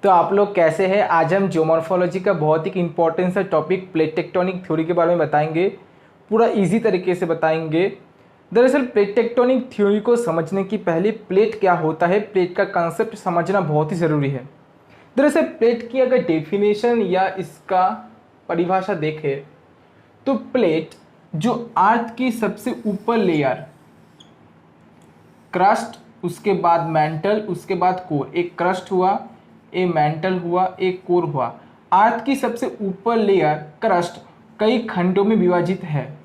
तो आप लोग कैसे हैं। आज हम जियोमॉर्फोलॉजी का बहुत ही इंपॉर्टेंट सा टॉपिक प्लेट टेक्टोनिक थ्योरी के बारे में बताएंगे। पूरा इजी तरीके से बताएंगे। दरअसल प्लेट टेक्टोनिक थ्योरी को समझने की पहले प्लेट क्या होता है, प्लेट का कॉन्सेप्ट समझना बहुत ही ज़रूरी है। दरअसल प्लेट की अगर डेफिनेशन या इसका परिभाषा देखें तो प्लेट जो अर्थ की सबसे ऊपर लेयर, क्रस्ट, उसके बाद मेंटल, उसके बाद कोर। एक क्रस्ट हुआ, एक मेंटल हुआ, एक कोर हुआ। अर्थ की सबसे ऊपर लेयर क्रस्ट कई खंडों में विभाजित है,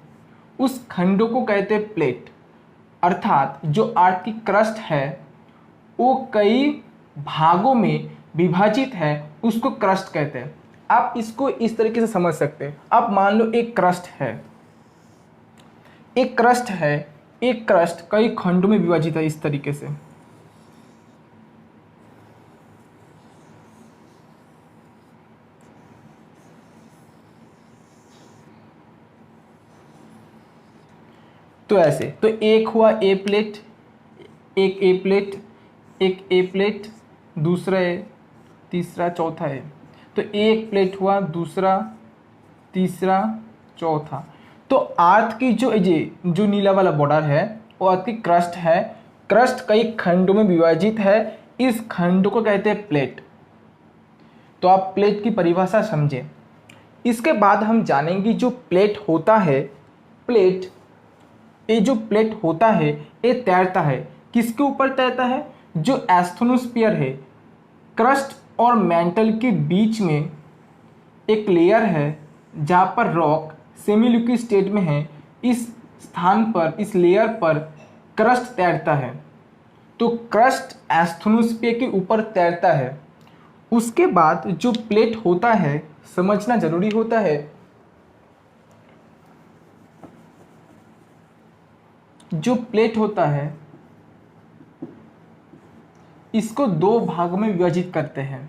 उस खंडों को कहते हैं प्लेट। अर्थात जो अर्थ की क्रस्ट है वो कई भागों में विभाजित है, उसको क्रस्ट कहते हैं। आप इसको इस तरीके से समझ सकते हैं। आप मान लो एक क्रस्ट है, एक क्रस्ट है, एक क्रस्ट कई खंडों में विभाजित है इस तरीके से। तो ऐसे, तो एक हुआ ए प्लेट, एक ए प्लेट, एक ए प्लेट, दूसरा ए, तीसरा, चौथा ए। तो एक प्लेट हुआ, दूसरा, तीसरा, चौथा। तो अर्थ की जो नीला वाला बॉर्डर है वो अर्थ की क्रस्ट है। क्रस्ट कई खंडों में विभाजित है, इस खंड को कहते हैं प्लेट। तो आप प्लेट की परिभाषा समझें। इसके बाद हम जानेंगे जो प्लेट होता है, प्लेट, ये जो प्लेट होता है ये तैरता है। किसके ऊपर तैरता है? जो एस्थनोस्फीयर है, क्रस्ट और मेंटल के बीच में एक लेयर है जहाँ पर रॉक सेमी लिक्विड स्टेट में है। इस स्थान पर, इस लेयर पर क्रस्ट तैरता है। तो क्रस्ट एस्थनोस्फीयर के ऊपर तैरता है। उसके बाद जो प्लेट होता है, समझना जरूरी होता है, जो प्लेट होता है इसको दो भाग में विभाजित करते हैं।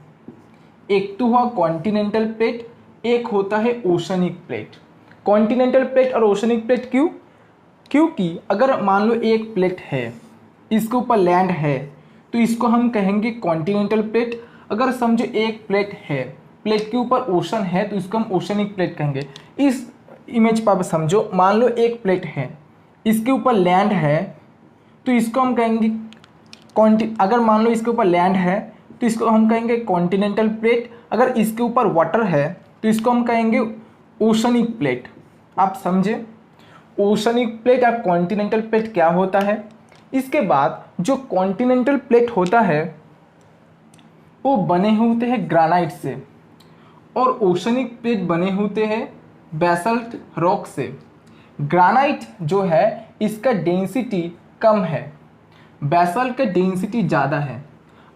एक तो हुआ कॉन्टिनेंटल प्लेट, एक होता है ओशनिक प्लेट। कॉन्टिनेंटल प्लेट और ओशनिक प्लेट क्यों? क्योंकि अगर मान लो एक प्लेट है, इसके ऊपर लैंड है, तो इसको हम कहेंगे कॉन्टिनेंटल प्लेट। अगर समझो एक प्लेट है, प्लेट के ऊपर ओशन है, तो इसको हम ओशनिक प्लेट कहेंगे। इस इमेज पर समझो, मान लो एक प्लेट है, इसके ऊपर लैंड है, तो इसको हम कहेंगे अगर मान लो इसके ऊपर लैंड है तो इसको हम कहेंगे कॉन्टिनेंटल प्लेट। अगर इसके ऊपर वाटर है तो इसको हम कहेंगे ओशनिक प्लेट। आप समझे? ओशनिक प्लेट और कॉन्टिनेंटल प्लेट क्या होता है। इसके बाद जो कॉन्टिनेंटल प्लेट होता है वो बने होते हैं ग्रेनाइट से, और ओशनिक प्लेट बने होते हैं बेसल्ट रॉक से। ग्रेनाइट जो है इसका डेंसिटी कम है, बेसल्ट का डेंसिटी ज़्यादा है।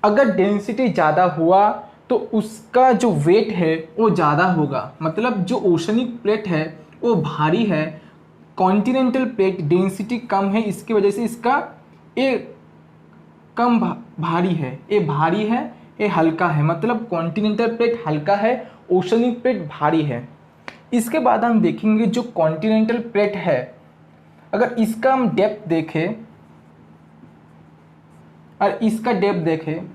अगर डेंसिटी ज़्यादा हुआ तो उसका जो वेट है वो ज़्यादा होगा, मतलब जो ओशनिक प्लेट है वो भारी है। कॉन्टिनेंटल प्लेट डेंसिटी कम है, इसकी वजह से इसका ये कम भारी है, ये भारी है, ये हल्का है। मतलब कॉन्टिनेंटल प्लेट हल्का है, ओशनिक प्लेट भारी है। इसके बाद हम देखेंगे जो कॉन्टिनेंटल प्लेट है, अगर इसका हम डेप्थ देखें और इसका डेप्थ देखें,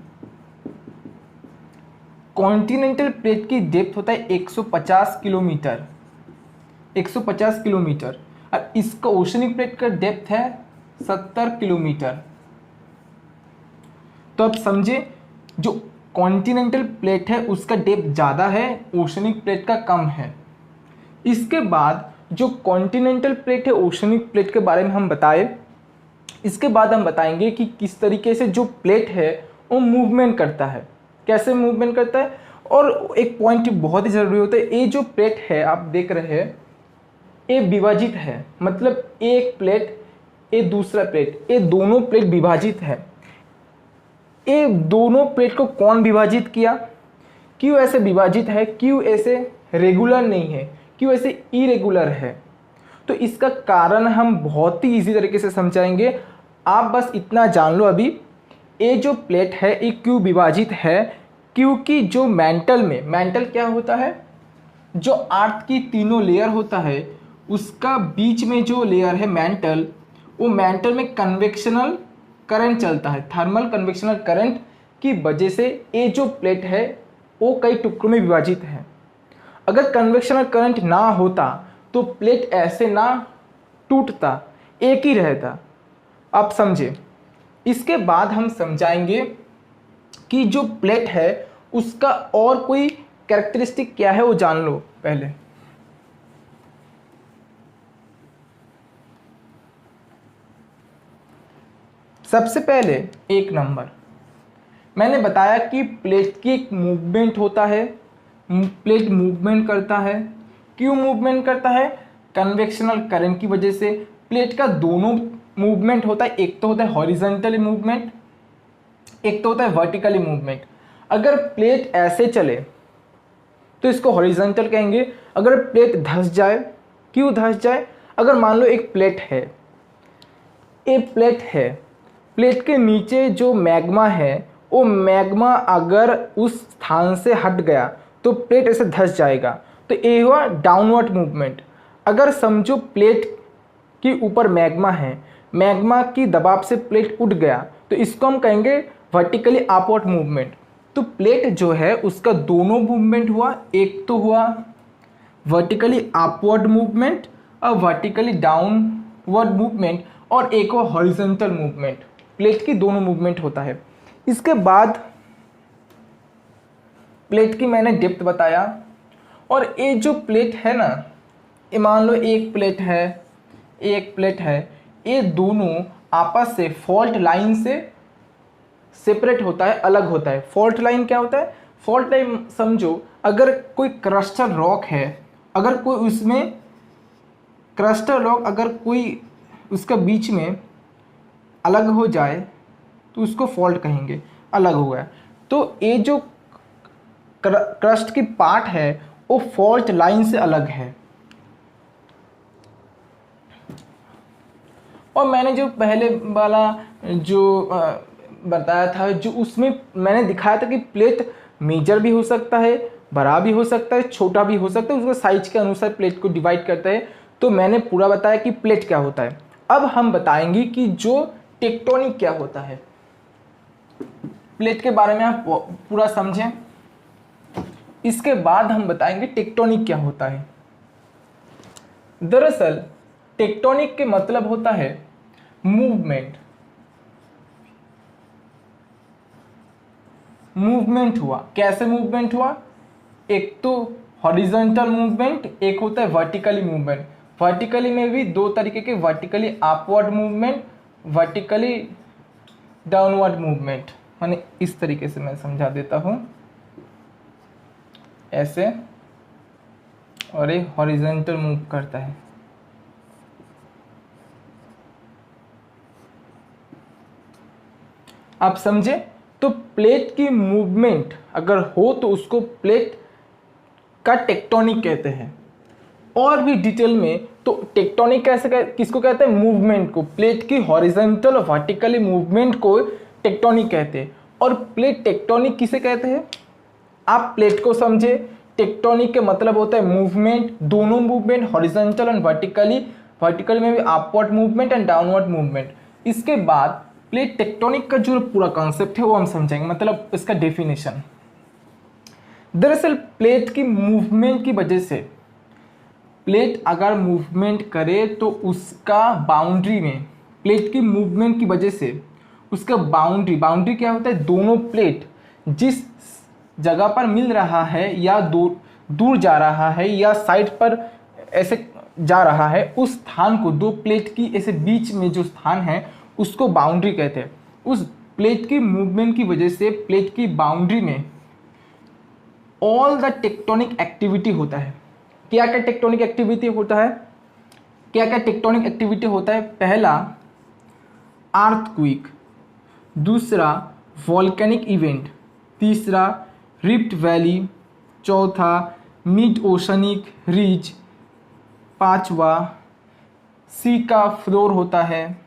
कॉन्टिनेंटल प्लेट की डेप्थ होता है 150 किलोमीटर, 150 किलोमीटर, और इसका ओशनिक प्लेट का डेप्थ है 70 किलोमीटर। तो अब समझे, जो कॉन्टिनेंटल प्लेट है उसका डेप्थ ज़्यादा है, ओशनिक प्लेट का कम है। इसके बाद जो कॉन्टिनेंटल प्लेट है ओशनिक प्लेट के बारे में हम बताए। इसके बाद हम बताएंगे कि किस तरीके से जो प्लेट है वो मूवमेंट करता है, कैसे मूवमेंट करता है। और एक पॉइंट बहुत ही ज़रूरी होता है, ये जो प्लेट है आप देख रहे हैं ये विभाजित है। मतलब एक प्लेट, ये दूसरा प्लेट, ये दोनों प्लेट विभाजित है। ये दोनों प्लेट को कौन विभाजित किया? क्यों ऐसे विभाजित है? क्यों ऐसे रेगुलर नहीं है? क्यों ऐसे इरेगुलर है? तो इसका कारण हम बहुत ही इजी तरीके से समझाएंगे। आप बस इतना जान लो अभी, ये जो प्लेट है ये क्यों विभाजित है। क्योंकि जो मेंटल में, मेंटल क्या होता है? जो अर्थ की तीनों लेयर होता है उसका बीच में जो लेयर है मेंटल, वो मेंटल में कन्वेक्शनल करंट चलता है। थर्मल कन्वेक्शनल करंट की वजह से ये जो प्लेट है वो कई टुकड़ों में विभाजित है। अगर कन्वेक्शनल करंट ना होता तो प्लेट ऐसे ना टूटता, एक ही रहता। आप समझे। इसके बाद हम समझाएंगे कि जो प्लेट है उसका और कोई कैरेक्टरिस्टिक क्या है, वो जान लो पहले। सबसे पहले एक नंबर, मैंने बताया कि प्लेट की एक मूवमेंट होता है, प्लेट मूवमेंट करता है। क्यों मूवमेंट करता है? कन्वेक्शनल करंट की वजह से। प्लेट का दोनों मूवमेंट होता है, एक तो होता है हॉरिजॉन्टली मूवमेंट, एक तो होता है वर्टिकली मूवमेंट। अगर प्लेट ऐसे चले तो इसको हॉरिजॉन्टल कहेंगे। अगर प्लेट धंस जाए, क्यों धंस जाए? अगर मान लो एक प्लेट है, एक प्लेट है, प्लेट के नीचे जो मैग्मा है वो मैग्मा अगर उस स्थान से हट गया तो प्लेट ऐसे धंस जाएगा, तो ये हुआ डाउनवर्ड मूवमेंट। अगर समझो प्लेट के ऊपर मैग्मा है, मैग्मा की दबाव से प्लेट उठ गया, तो इसको हम कहेंगे वर्टिकली अपवर्ड मूवमेंट। तो प्लेट जो है उसका दोनों मूवमेंट हुआ, एक तो हुआ वर्टिकली अपवर्ड मूवमेंट और वर्टिकली डाउनवर्ड मूवमेंट, और एक और हॉरिजॉन्टल मूवमेंट। प्लेट की दोनों मूवमेंट होता है। इसके बाद प्लेट की मैंने डेप्थ बताया, और ये जो प्लेट है ना, ये मान लो एक प्लेट है, एक प्लेट है, ये दोनों आपस से फॉल्ट लाइन से सेपरेट होता है, अलग होता है। फॉल्ट लाइन क्या होता है? फॉल्ट लाइन समझो, अगर कोई क्रस्टल रॉक है, अगर कोई उसमें क्रस्टल रॉक अगर कोई उसका बीच में अलग हो जाए तो उसको फॉल्ट कहेंगे, अलग हो गया। तो ये जो क्रस्ट की पार्ट है वो फॉल्ट लाइन से अलग है। और मैंने जो पहले वाला जो बताया था, जो उसमें मैंने दिखाया था कि प्लेट मेजर भी हो सकता है, बड़ा भी हो सकता है, छोटा भी हो सकता है, उसके साइज के अनुसार प्लेट को डिवाइड करता है। तो मैंने पूरा बताया कि प्लेट क्या होता है। अब हम बताएंगे कि जो टेक्टोनिक क्या होता है। प्लेट के बारे में आप पूरा समझें, इसके बाद हम बताएंगे टेक्टोनिक क्या होता है। दरअसल टेक्टोनिक के मतलब होता है मूवमेंट। मूवमेंट हुआ, कैसे मूवमेंट हुआ? एक तो हॉरिजॉन्टल मूवमेंट, एक होता है वर्टिकली मूवमेंट। वर्टिकली में भी दो तरीके के, vertically upward movement, vertically downward movement. माने इस तरीके से मैं समझा देता हूं, ऐसे, और ये हॉरिजॉन्टल मूव करता है। आप समझे? तो प्लेट की मूवमेंट अगर हो तो उसको प्लेट का टेक्टोनिक कहते हैं। और भी डिटेल में तो टेक्टोनिक कैसे किसको कहते हैं? मूवमेंट को। प्लेट की हॉरिजॉन्टल और वर्टिकली मूवमेंट को टेक्टोनिक कहते हैं। और प्लेट टेक्टोनिक किसे कहते हैं? आप प्लेट को समझे, टेक्टोनिक के मतलब होता है मूवमेंट, दोनों movement, horizontal and vertically, vertical में भी upward movement and downward movement. इसके बाद प्लेट टेक्टोनिक का जो पूरा कॉन्सेप्ट है वो हम समझेंगे, मतलब इसका डेफिनेशन। दरअसल प्लेट की मूवमेंट की वजह से, प्लेट अगर मूवमेंट करे तो उसका बाउंड्री में, प्लेट की मूवमेंट की वजह से उसका बाउंड्री क्या होता है? दोनों प्लेट जिस जगह पर मिल रहा है या दूर जा रहा है या साइड पर ऐसे जा रहा है, उस स्थान को, दो प्लेट की ऐसे बीच में जो स्थान है उसको बाउंड्री कहते हैं। उस प्लेट की मूवमेंट की वजह से प्लेट की बाउंड्री में ऑल द टेक्टोनिक एक्टिविटी होता है। क्या क्या टेक्टोनिक एक्टिविटी होता है? क्या क्या टेक्टोनिक एक्टिविटी होता है? पहला अर्थक्वेक, दूसरा वॉल्केनिक इवेंट, तीसरा रिफ्ट वैली, चौथा मिड ओशनिक रिज, पांचवा सी का फ्लोर होता है।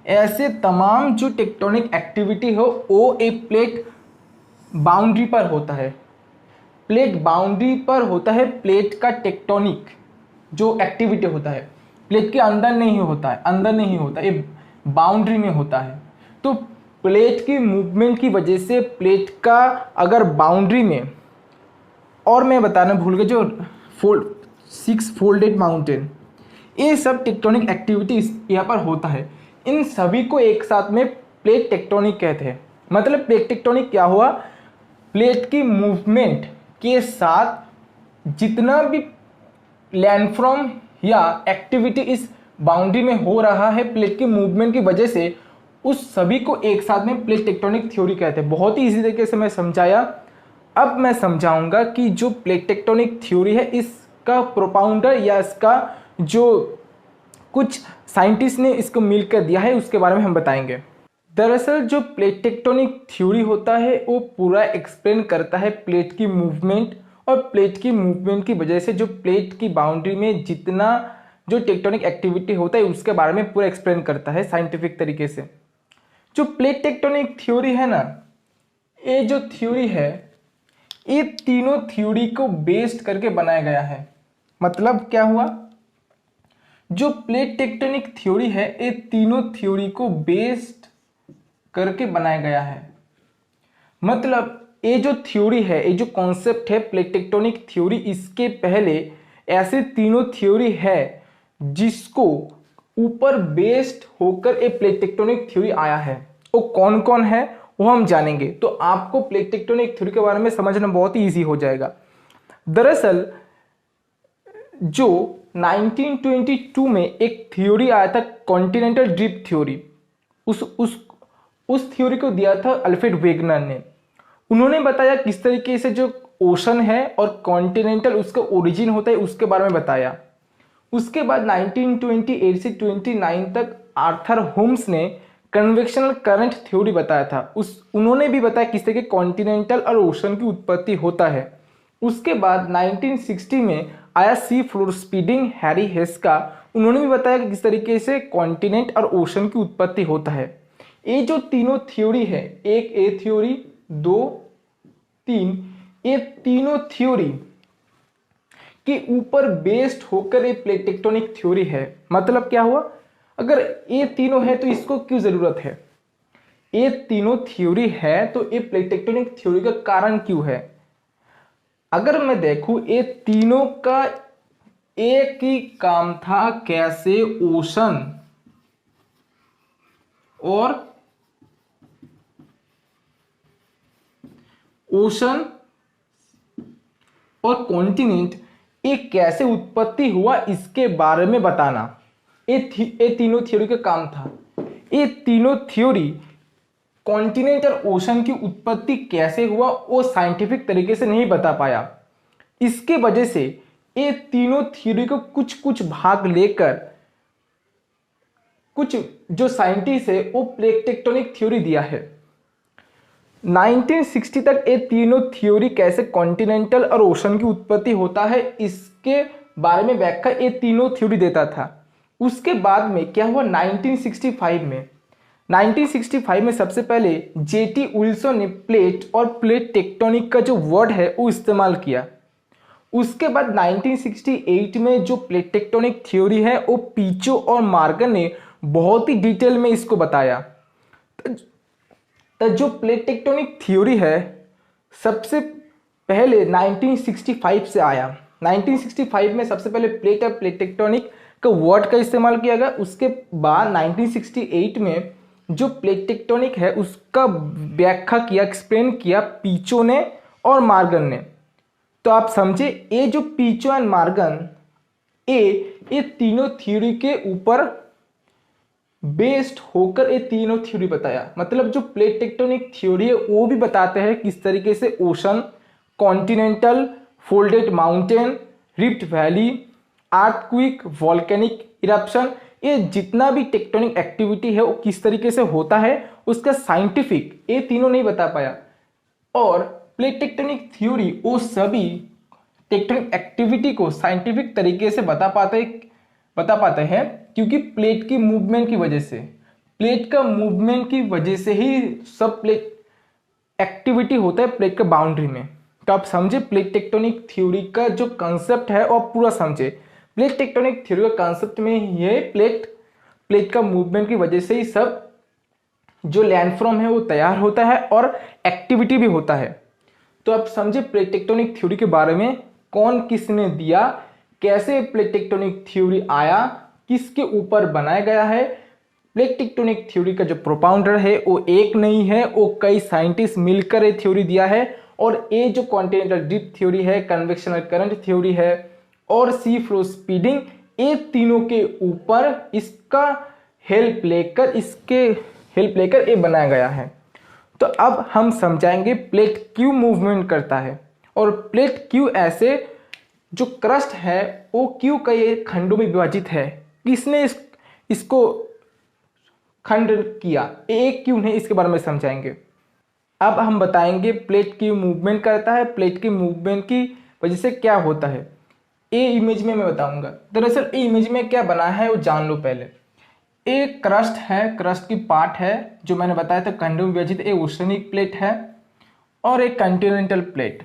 ऐसे तमाम जो टेक्टोनिक एक्टिविटी हो वो एक प्लेट बाउंड्री पर होता है। प्लेट बाउंड्री पर होता है प्लेट का टेक्टोनिक जो एक्टिविटी होता है। प्लेट के अंदर नहीं होता है, अंदर नहीं होता, ये बाउंड्री में होता है। तो प्लेट की मूवमेंट की वजह से प्लेट का अगर बाउंड्री में, और मैं बताना भूल गया, जो 6 फोल्डेड माउंटेन, ये सब टेक्टोनिक एक्टिविटीज यहाँ पर होता है। इन सभी को एक साथ में प्लेट टेक्टोनिक कहते हैं। मतलब प्लेट टेक्टोनिक क्या हुआ, प्लेट की मूवमेंट के साथ जितना भी लैंडफॉर्म या एक्टिविटी इस बाउंड्री में हो रहा है प्लेट की मूवमेंट की वजह से, उस सभी को एक साथ में प्लेट टेक्टोनिक थ्योरी कहते हैं। बहुत ही इजी तरीके से मैं समझाया। अब मैं समझाऊंगा कि जो प्लेट टेक्टोनिक थ्योरी है इसका प्रोपाउंडर या इसका जो कुछ साइंटिस्ट ने इसको मिलकर दिया है उसके बारे में हम बताएंगे। दरअसल जो प्लेट टेक्टोनिक थ्योरी होता है वो पूरा एक्सप्लेन करता है प्लेट की मूवमेंट, और प्लेट की मूवमेंट की वजह से जो प्लेट की बाउंड्री में जितना जो टेक्टोनिक एक्टिविटी होता है उसके बारे में पूरा एक्सप्लेन करता है साइंटिफिक तरीके से। जो प्लेट टेक्टोनिक थ्योरी है ना, ये जो थ्योरी है ये तीनों थ्योरी को बेस्ड करके बनाया गया है। मतलब क्या हुआ, जो प्लेट टेक्टोनिक थ्योरी है ये तीनों थ्योरी को बेस्ड करके बनाया गया है। मतलब ये जो थ्योरी है, ये जो कॉन्सेप्ट है प्लेट टेक्टोनिक थ्योरी, इसके पहले ऐसे तीनों थ्योरी है जिसको ऊपर बेस्ड होकर ये प्लेट टेक्टोनिक थ्योरी आया है। वो कौन कौन है वो हम जानेंगे, तो आपको प्लेट टेक्टोनिक थ्योरी के बारे में समझना बहुत ही ईजी हो जाएगा। दरअसल जो 1922 में एक थ्योरी आया था कॉन्टिनेंटल ड्रिफ्ट थ्योरी, उस थ्योरी को दिया था अल्फ्रेड वेगनर ने। उन्होंने बताया किस तरीके से जो ओशन है और कॉन्टिनेंटल उसका ओरिजिन होता है उसके बारे में बताया। उसके बाद 1928 से 29 तक आर्थर होम्स ने कन्वेक्शनल करंट थ्योरी बताया था। उन्होंने भी बताया किस तरीके कॉन्टिनेंटल और ओशन की उत्पत्ति होता है। उसके बाद 1960 में आया सी फ्लोर स्पीडिंग हैरी हेस का, उन्होंने भी बताया कि किस तरीके से कॉन्टिनेंट और ओशन की उत्पत्ति होता है। ये जो तीनों थ्योरी है, एक ए थ्योरी, 2, 3, ये तीनों थ्योरी के ऊपर बेस्ड होकर ये प्लेट टेक्टोनिक थ्योरी है। मतलब क्या हुआ, अगर ये तीनों है तो इसको क्यों जरूरत है, ये तीनों थ्योरी है तो ये प्लेट टेक्टोनिक थ्योरी का कारण क्यों है। अगर मैं देखूं ये तीनों का एक ही काम था, कैसे ओशन और कॉन्टिनेंट ये कैसे उत्पत्ति हुआ इसके बारे में बताना, ये तीनों थ्योरी का काम था। ये तीनों थ्योरी कॉन्टिनेंट और ओशन की उत्पत्ति कैसे हुआ वो साइंटिफिक तरीके से नहीं बता पाया। इसके वजह से ये तीनों थ्योरी को कुछ कुछ भाग लेकर कुछ जो साइंटिस्ट है वो प्लेट टेक्टोनिक थ्योरी दिया है। 1960 तक ये तीनों थ्योरी कैसे कॉन्टिनेंटल और ओशन की उत्पत्ति होता है इसके बारे में व्याख्या ये तीनों थ्योरी देता था। उसके बाद में क्या हुआ, 1965 में सबसे पहले जेटी विल्सन ने प्लेट और प्लेट टेक्टोनिक का जो वर्ड है वो इस्तेमाल किया। उसके बाद 1968 में जो प्लेट टेक्टोनिक थ्योरी है वो पीचो और मार्गन ने बहुत ही डिटेल में इसको बताया। तो जो प्लेट टेक्टोनिक थ्योरी है सबसे पहले 1965 से आया। 1965 में सबसे पहले प्लेट और प्लेट टेक्टोनिक का वर्ड का इस्तेमाल किया गया। उसके बाद 1968 में जो प्लेट टेक्टोनिक है उसका व्याख्या किया, एक्सप्लेन किया पीचो ने और मार्गन ने। तो आप समझे ये जो पीचो एंड मार्गन ये तीनों थ्योरी के ऊपर बेस्ड होकर ये तीनों थ्योरी बताया। मतलब जो प्लेट टेक्टोनिक थ्योरी है वो भी बताते हैं किस तरीके से ocean, continental, folded mountain, rift valley, earthquake, volcanic eruption, ये जितना भी टेक्टोनिक एक्टिविटी है वो किस तरीके से होता है उसका साइंटिफिक ये तीनों नहीं बता पाया। और प्लेट टेक्टोनिक थ्योरी वो सभी टेक्टोनिक एक्टिविटी को साइंटिफिक तरीके से बता पाते हैं क्योंकि प्लेट की मूवमेंट की वजह से, प्लेट का मूवमेंट की वजह से ही सब प्लेट एक्टिविटी होता है प्लेट के बाउंड्री में। तो आप समझे प्लेट टेक्टोनिक थ्योरी का जो कंसेप्ट है और पूरा समझे। प्लेट टेक्टोनिक थ्योरी का कंसेप्ट में ये प्लेट का मूवमेंट की वजह से ही सब जो लैंडफॉर्म है वो तैयार होता है और एक्टिविटी भी होता है। तो अब समझे प्लेट टेक्टोनिक थ्योरी के बारे में, कौन किसने दिया, कैसे प्लेट टेक्टोनिक थ्योरी आया, किसके ऊपर बनाया गया है। प्लेट टेक्टोनिक थ्योरी का जो प्रोपाउंडर है वो एक नहीं है, वो कई साइंटिस्ट मिलकर ये थ्योरी दिया है। और ये जो कॉन्टिनेंटल ड्रिफ्ट थ्योरी है, कन्वेक्शनल करंट थ्योरी है और सी फ्लो स्पीडिंग, ये तीनों के ऊपर इसका हेल्प लेकर ये बनाया गया है। तो अब हम समझाएंगे प्लेट क्यों मूवमेंट करता है और प्लेट क्यों ऐसे, जो क्रस्ट है वो क्यों कई खंडों में विभाजित है, किसने इसको खंड किया, एक क्यों नहीं, इसके बारे में समझाएंगे। अब हम बताएंगे प्लेट क्यों मूवमेंट करता है, प्लेट की मूवमेंट की वजह से क्या होता है। ये इमेज में मैं बताऊंगा। दरअसल ये इमेज में क्या बना है वो जान लो पहले। एक क्रस्ट है, क्रस्ट की पार्ट है जो मैंने बताया था खंडों में विभाजित, एक ओशनिक प्लेट है और एक कॉन्टिनेंटल प्लेट।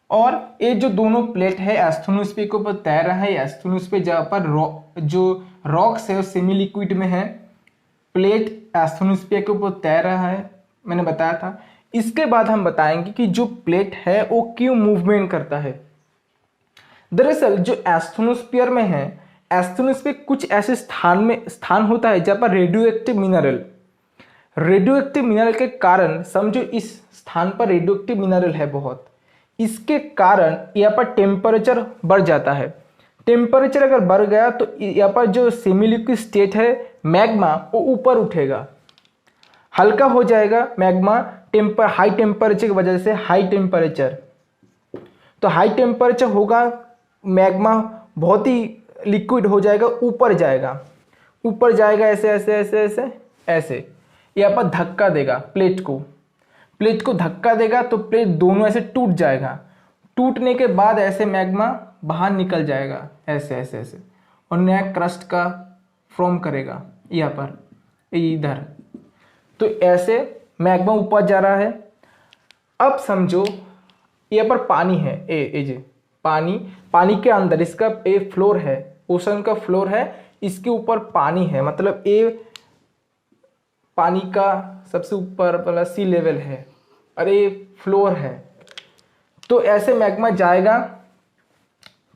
और ये जो दोनों प्लेट है एस्थेनोस्फीयर के ऊपर तैर रहा है। एस्थेनोस्फीयर जहाँ पर जो रॉक्स है सेमी लिक्विड में है, प्लेट एस्थेनोस्फीयर के ऊपर तैर रहा है, मैंने बताया था। इसके बाद हम बताएंगे कि जो प्लेट है वो क्यों मूवमेंट करता है। दरअसल जो एस्थेनोस्फीयर में है, एस्थेनोस्फीयर कुछ ऐसे स्थान होता है जहाँ पर रेडियोएक्टिव मिनरल के कारण, समझो इस स्थान पर रेडियोएक्टिव मिनरल है बहुत, इसके कारण यहाँ पर टेम्परेचर बढ़ जाता है। टेम्परेचर अगर बढ़ गया तो यहाँ पर जो सेमी लिक्विड स्टेट है मैग्मा, वो ऊपर उठेगा, हल्का हो जाएगा मैग्मा हाई टेम्परेचर की वजह से। हाई टेम्परेचर तो हाई टेम्परेचर होगा, मैग्मा बहुत ही लिक्विड हो जाएगा, ऊपर जाएगा ऐसे ऐसे ऐसे ऐसे ऐसे, यहाँ पर धक्का देगा प्लेट को धक्का देगा तो प्लेट दोनों ऐसे टूट जाएगा। टूटने के बाद ऐसे मैग्मा बाहर निकल जाएगा ऐसे ऐसे ऐसे और नया क्रस्ट का फॉर्म करेगा यहाँ पर, इधर। तो ऐसे मैग्मा ऊपर जा रहा है। अब समझो यहाँ पर पानी है, ए पानी के अंदर इसका ए फ्लोर है, ओशन का फ्लोर है, इसके ऊपर पानी है, मतलब ए पानी का सबसे ऊपर वाला सी लेवल है और ये फ्लोर है। तो ऐसे मैग्मा जाएगा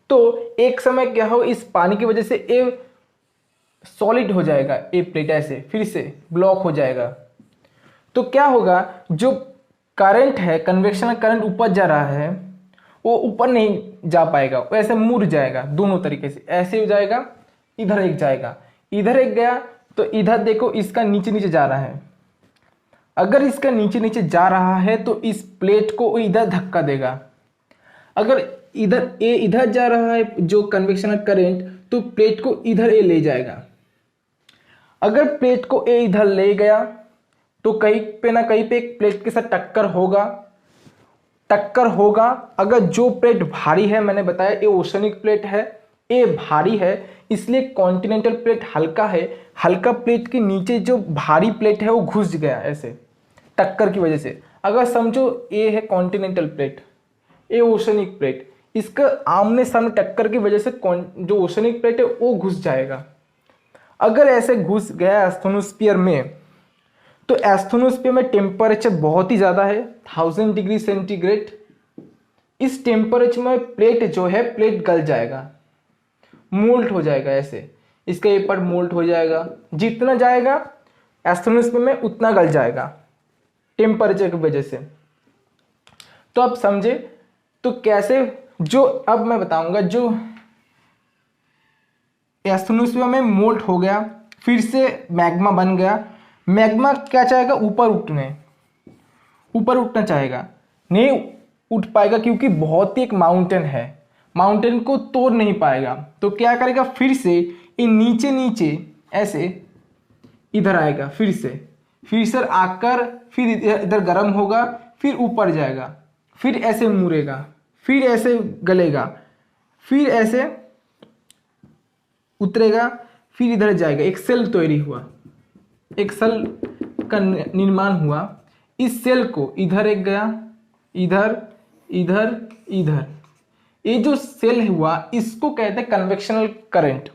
तो एक समय क्या हो, इस पानी की वजह से ये सॉलिड हो जाएगा, ये प्लेट ऐसे फिर से ब्लॉक हो जाएगा। तो क्या होगा, जो करंट है, कन्वेक्शन करंट ऊपर जा रहा है, वो ऊपर नहीं जा पाएगा, वो ऐसे मुड़ जाएगा दोनों तरीके से, ऐसे हो जाएगा, इधर एक जाएगा, इधर एक गया तो इधर देखो इसका नीचे नीचे जा रहा है। अगर इसका नीचे नीचे जा रहा है तो इस प्लेट को इधर धक्का देगा। अगर इधर जा रहा है जो कन्वेक्शनल करंट, तो प्लेट को इधर ए ले जाएगा। अगर प्लेट को ए इधर ले गया तो कहीं पे ना कहीं पे एक प्लेट के साथ टक्कर होगा। अगर जो प्लेट भारी है, मैंने बताया ये ओशनिक प्लेट है, ये भारी है, इसलिए कॉन्टिनेंटल प्लेट हल्का है। हल्का प्लेट के नीचे जो भारी प्लेट है वो घुस गया ऐसे टक्कर की वजह से। अगर समझो ये है कॉन्टिनेंटल प्लेट, ये ओशनिक प्लेट, इसका आमने सामने टक्कर की वजह से जो ओशनिक प्लेट है वो घुस जाएगा। अगर ऐसे घुस गया एस्थेनोस्फीयर में, तो एस्थेनोस्फीयर में टेम्परेचर बहुत ही ज़्यादा है, 1000 डिग्री सेंटीग्रेड। इस टेम्परेचर में प्लेट जो है, प्लेट गल जाएगा, मोल्ट हो जाएगा ऐसे, इसका ये पार्ट मोल्ट हो जाएगा। जितना जाएगा एस्थेनोस्फीयर में उतना गल जाएगा टेम्परेचर की वजह से। तो अब समझे तो कैसे, जो अब मैं बताऊंगा, जो एस्थेनोस्फीयर में मोल्ट हो गया, फिर से मैग्मा बन गया। मैग्मा क्या चाहेगा, ऊपर उठना चाहेगा, नहीं उठ पाएगा क्योंकि बहुत ही एक माउंटेन है, माउंटेन को तोड़ नहीं पाएगा। तो क्या करेगा, फिर से ये नीचे नीचे ऐसे इधर आएगा, फिर से आकर फिर इधर गर्म होगा, फिर ऊपर जाएगा, फिर ऐसे मुड़ेगा, फिर ऐसे गलेगा, फिर ऐसे उतरेगा, फिर इधर जाएगा। एक सेल तैयारी हुआ, एक सेल का निर्माण हुआ। इस सेल को इधर एक गया, इधर इधर इधर, ये जो सेल हुआ इसको कहते हैं कन्वेक्शनल करंट।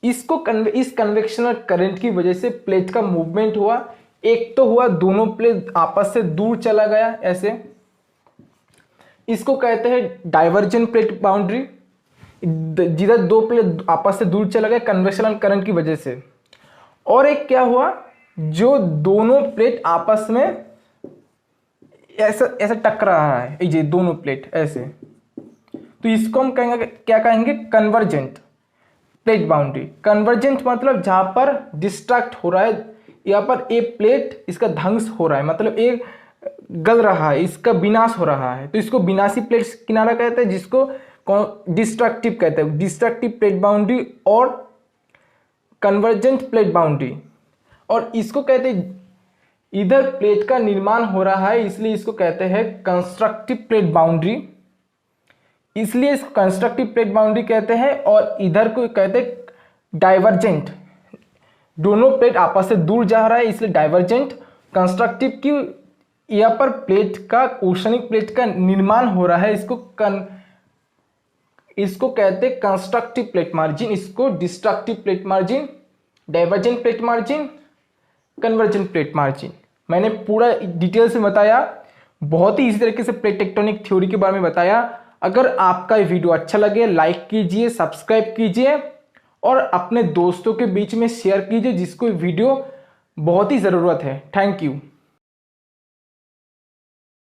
इस कन्वेक्शनल करंट की वजह से प्लेट का मूवमेंट हुआ। एक तो हुआ दोनों प्लेट आपस से दूर चला गया ऐसे, इसको कहते हैं डाइवर्जेंट प्लेट बाउंड्री, जिधर दो प्लेट आपस से दूर चला गया कन्वेक्शनल करंट की वजह से। और एक क्या हुआ, जो दोनों प्लेट आपस में ऐसा ऐसा टकरा रहा है, ये दोनों प्लेट ऐसे, तो इसको हम कहेंगे, क्या कहेंगे, कन्वर्जेंट प्लेट बाउंड्री। कन्वर्जेंट मतलब जहां पर डिस्ट्रैक्ट हो रहा है, यहाँ पर एक प्लेट इसका ध्वंस हो रहा है, मतलब एक गल रहा है, इसका विनाश हो रहा है, तो इसको विनाशी प्लेट किनारा कहते हैं, जिसको डिस्ट्रक्टिव कहते हैं, डिस्ट्रक्टिव प्लेट बाउंड्री और कन्वर्जेंट प्लेट बाउंड्री। और इसको कहते हैं, इधर प्लेट का निर्माण हो रहा है इसलिए इसको कहते हैं कंस्ट्रक्टिव प्लेट बाउंड्री, इसलिए इसको कंस्ट्रक्टिव प्लेट बाउंड्री कहते हैं। और इधर को कहते हैं डाइवर्जेंट, दोनों प्लेट आपस से दूर जा रहा है इसलिए डाइवर्जेंट। कंस्ट्रक्टिव की यहाँ पर प्लेट का, ओशनिक प्लेट का निर्माण हो रहा है, इसको कहते हैं कंस्ट्रक्टिव प्लेट मार्जिन, इसको destructive plate margin, divergent plate margin, convergent plate margin. मैंने पूरा डिटेल से बताया, बहुत ही इसी तरीके से प्लेट टेक्टोनिक थ्योरी के बारे में बताया। अगर आपका ये वीडियो अच्छा लगे लाइक कीजिए, सब्सक्राइब कीजिए और अपने दोस्तों के बीच में शेयर कीजिए जिसको वीडियो बहुत ही ज़रूरत है। Thank you.